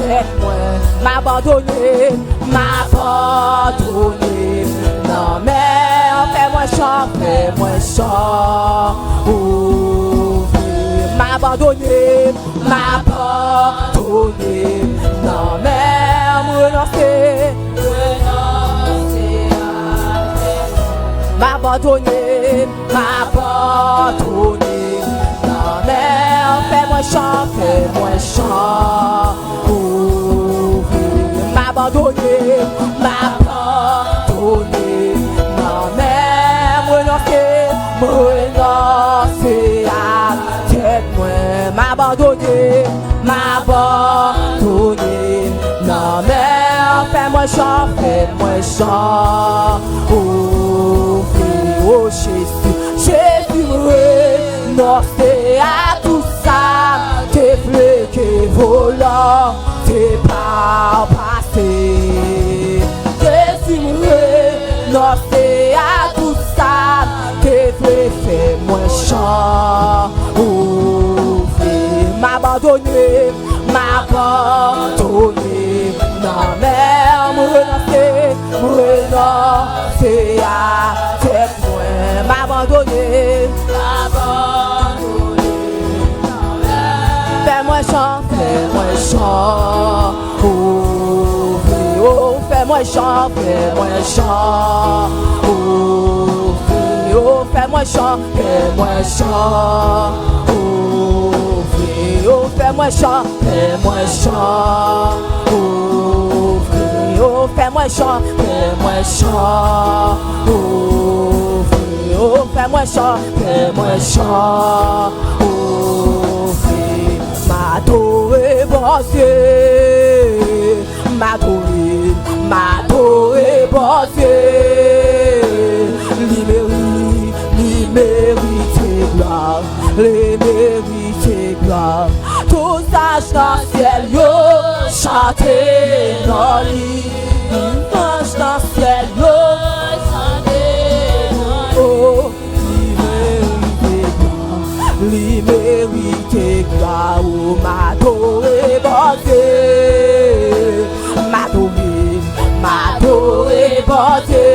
tête moi, m'abandonner, m'abandonner. Non mais fais-moi chant, fais-moi chant. M'abandonner, m'abandonner. Non mais renoncer, m'abandonner, m'abandonner. Non mais fais-moi chant, fais-moi chant. M'abandonner, m'abandonner. Non mais renoncer à tête moi, m'abandonner, m'abandonner. Non mais fais-moi chant, fais-moi chant. Oh Jésus, Jésus, renoncer à tout ça. T'es fléqué volant, t'es pas passé. Jésus, renoncer à tout ça. T'es fais-moi chant. M'abandonner, m'abandonner. Non mais renoncer à tête moi, m'abandonner, fais-moi chant, fais-moi chant. Oh, fais-moi chant, fais-moi chant. Oh, fais-moi chant, fais-moi chant. Oh, fais-moi chant, fais-moi chant. Oh, fais-moi chant, fais-moi chant. Oh, fais-moi chant, fais-moi chant. M'adorer, bon Dieu. M'adorer, bon Dieu. Li mérite gloire, li mérite gloire. Tout sage dans le ciel, yo, chantez dans lui. Ange dans le ciel, yo, chantez dans lui. Oh, li mérite gloire. Oh, m'adorer, bon Dieu. M'adorer, bon Dieu.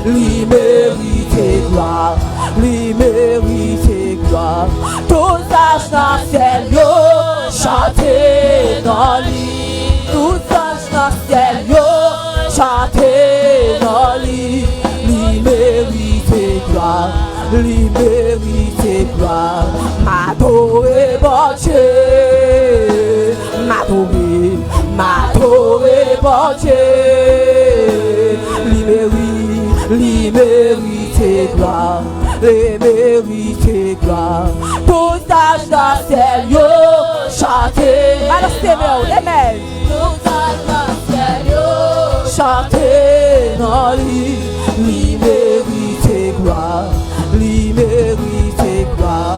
Li mérite gloire, li mérite gloire. Tout sage dans le ciel, yo, chantez dans lui. Tout sage dans le ciel, yo, chantez dans lui. Li mérite gloire, li mérite gloire. M'adorer, bon Dieu. M'adorer, bon Dieu. Li mérite gloire, li mérite gloire. Tout sage dans le ciel, yo, chantez. Amen. Tout sage dans le ciel, yo, chantez dans lui. Li mérite gloire,